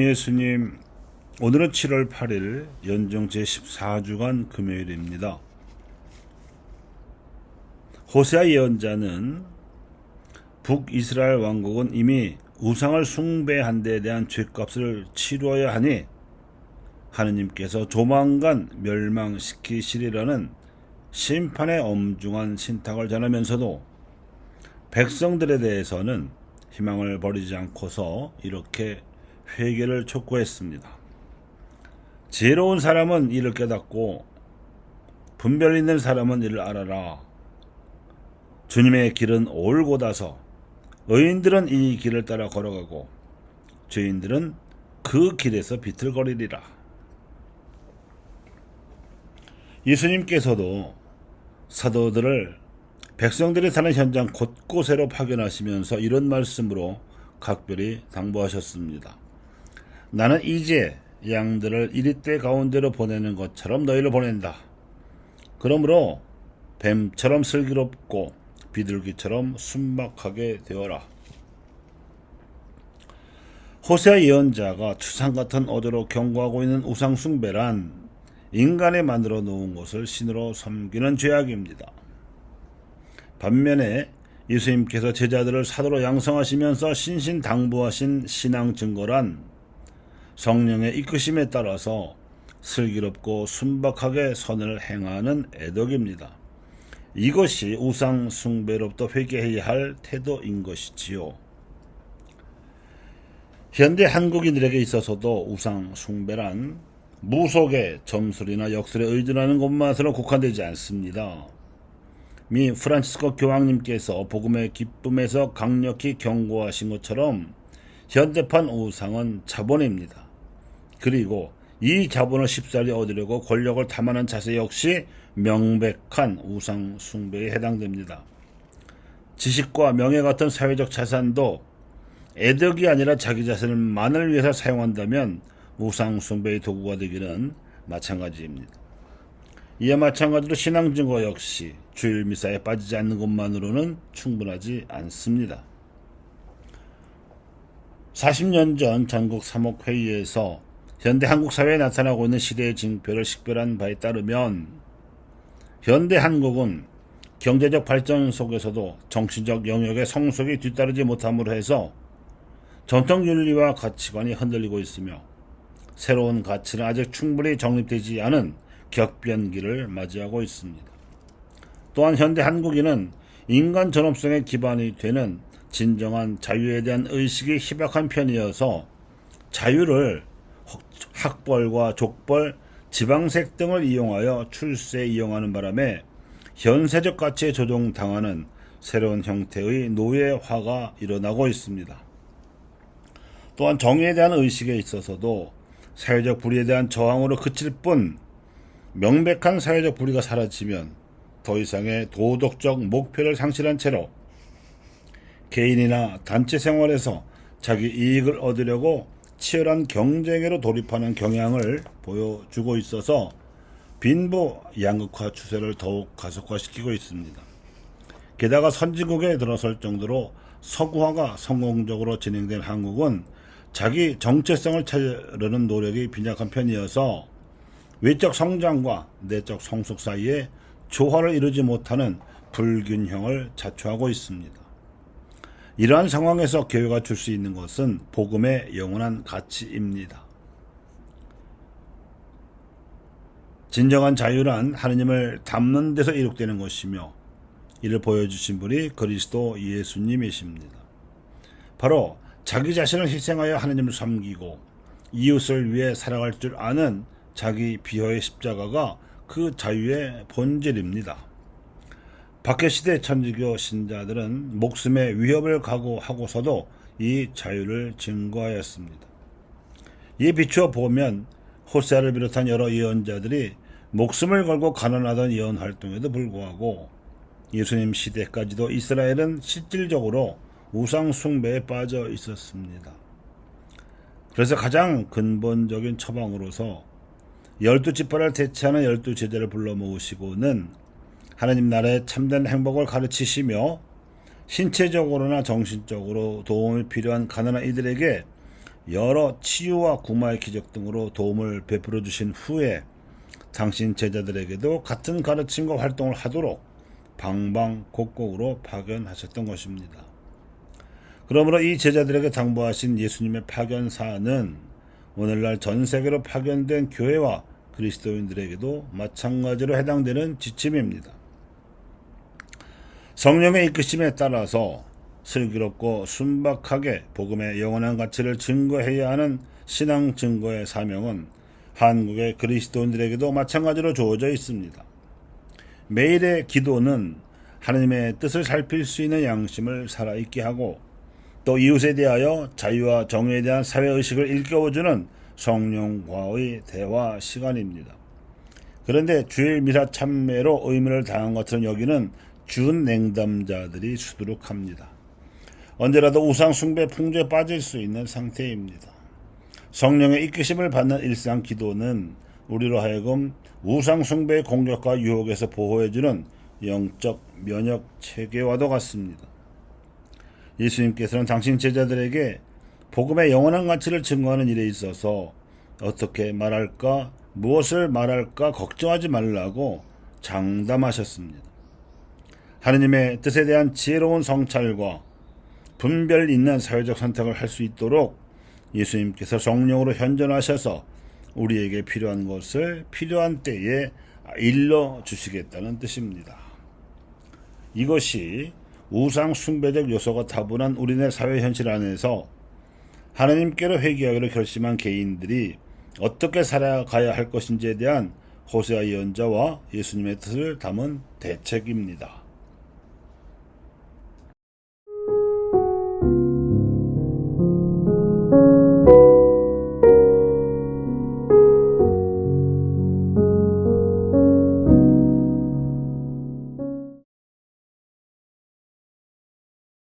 예수님, 오늘은 7월 8일 연정 제14주간 금요일입니다. 호세아 예언자는 북이스라엘 왕국은 이미 우상을 숭배한 데에 대한 죗값을 치루어야 하니 하느님께서 조만간 멸망시키시리라는 심판의 엄중한 신탁을 전하면서도 백성들에 대해서는 희망을 버리지 않고서 이렇게 회개를 촉구했습니다. 지혜로운 사람은 이를 깨닫고 분별 있는 사람은 이를 알아라. 주님의 길은 올곧아서 의인들은 이 길을 따라 걸어가고 죄인들은 그 길에서 비틀거리리라. 예수님께서도 사도들을 백성들이 사는 현장 곳곳으로 파견하시면서 이런 말씀으로 각별히 당부하셨습니다. 나는 이제 양들을 이리떼 가운데로 보내는 것처럼 너희를 보낸다. 그러므로 뱀처럼 슬기롭고 비둘기처럼 순박하게 되어라. 호세아 예언자가 추상 같은 어조로 경고하고 있는 우상 숭배란 인간이 만들어 놓은 것을 신으로 섬기는 죄악입니다. 반면에 예수님께서 제자들을 사도로 양성하시면서 신신당부하신 신앙 증거란 성령의 이끄심에 따라서 슬기롭고 순박하게 선을 행하는 애덕입니다. 이것이 우상 숭배로부터 회개해야 할 태도인 것이지요. 현대 한국인들에게 있어서도 우상 숭배란 무속의 점술이나 역술에 의존하는 것만으로 국한되지 않습니다. 미 프란치스코 교황님께서 복음의 기쁨에서 강력히 경고하신 것처럼 현대판 우상은 자본입니다. 그리고 이 자본을 쉽사리 얻으려고 권력을 탐하는 자세 역시 명백한 우상 숭배에 해당됩니다. 지식과 명예 같은 사회적 자산도 애덕이 아니라 자기 자신만을 위해서 사용한다면 우상 숭배의 도구가 되기는 마찬가지입니다. 이와 마찬가지로 신앙 증거 역시 주일 미사에 빠지지 않는 것만으로는 충분하지 않습니다. 40년 전 전국 사목회의에서 현대 한국 사회에 나타나고 있는 시대의 징표를 식별한 바에 따르면 현대 한국은 경제적 발전 속에서도 정신적 영역의 성숙이 뒤따르지 못함으로 해서 전통 윤리와 가치관이 흔들리고 있으며 새로운 가치는 아직 충분히 정립되지 않은 격변기를 맞이하고 있습니다. 또한 현대 한국인은 인간 존엄성의 기반이 되는 진정한 자유에 대한 의식이 희박한 편이어서 자유를 학벌과 족벌, 지방색 등을 이용하여 출세에 이용하는 바람에 현세적 가치에 조종당하는 새로운 형태의 노예화가 일어나고 있습니다. 또한 정의에 대한 의식에 있어서도 사회적 불의에 대한 저항으로 그칠 뿐 명백한 사회적 불의가 사라지면 더 이상의 도덕적 목표를 상실한 채로 개인이나 단체 생활에서 자기 이익을 얻으려고 치열한 경쟁으로 돌입하는 경향을 보여주고 있어서 빈부 양극화 추세를 더욱 가속화시키고 있습니다. 게다가 선진국에 들어설 정도로 서구화가 성공적으로 진행된 한국은 자기 정체성을 찾으려는 노력이 빈약한 편이어서 외적 성장과 내적 성숙 사이에 조화를 이루지 못하는 불균형을 자초하고 있습니다. 이러한 상황에서 교회가 줄 수 있는 것은 복음의 영원한 가치입니다. 진정한 자유란 하느님을 닮는 데서 이룩되는 것이며 이를 보여주신 분이 그리스도 예수님이십니다. 바로 자기 자신을 희생하여 하느님을 섬기고 이웃을 위해 살아갈 줄 아는 자기 비호의 십자가가 그 자유의 본질입니다. 박해시대 천주교 신자들은 목숨의 위협을 각오하고서도 이 자유를 증거하였습니다. 이에 비추어 보면 호세아를 비롯한 여러 예언자들이 목숨을 걸고 가난하던 예언 활동에도 불구하고 예수님 시대까지도 이스라엘은 실질적으로 우상 숭배에 빠져 있었습니다. 그래서 가장 근본적인 처방으로서 12지파를 대체하는 12제자를 불러 모으시고는 하나님 나라의 참된 행복을 가르치시며 신체적으로나 정신적으로 도움이 필요한 가난한 이들에게 여러 치유와 구마의 기적 등으로 도움을 베풀어 주신 후에 당신 제자들에게도 같은 가르침과 활동을 하도록 방방곡곡으로 파견하셨던 것입니다. 그러므로 이 제자들에게 당부하신 예수님의 파견 사안은 오늘날 전 세계로 파견된 교회와 그리스도인들에게도 마찬가지로 해당되는 지침입니다. 성령의 이끄심에 따라서 슬기롭고 순박하게 복음의 영원한 가치를 증거해야 하는 신앙 증거의 사명은 한국의 그리스도인들에게도 마찬가지로 주어져 있습니다. 매일의 기도는 하나님의 뜻을 살필 수 있는 양심을 살아있게 하고 또 이웃에 대하여 자유와 정의에 대한 사회의식을 일깨워주는 성령과의 대화 시간입니다. 그런데 주일 미사 참매로 의무를 다한 것처럼 여기는 준냉담자들이 수두룩합니다. 언제라도 우상 숭배 풍조에 빠질 수 있는 상태입니다. 성령의 이끄심을 받는 일상 기도는 우리로 하여금 우상 숭배의 공격과 유혹에서 보호해주는 영적 면역 체계와도 같습니다. 예수님께서는 당신 제자들에게 복음의 영원한 가치를 증거하는 일에 있어서 어떻게 말할까, 무엇을 말할까 걱정하지 말라고 장담하셨습니다. 하느님의 뜻에 대한 지혜로운 성찰과 분별 있는 사회적 선택을 할 수 있도록 예수님께서 성령으로 현존하셔서 우리에게 필요한 것을 필요한 때에 일러 주시겠다는 뜻입니다. 이것이 우상 숭배적 요소가 다분한 우리네 사회 현실 안에서 하나님께로 회개하기로 결심한 개인들이 어떻게 살아가야 할 것인지에 대한 호세아 예언자와 예수님의 뜻을 담은 대책입니다.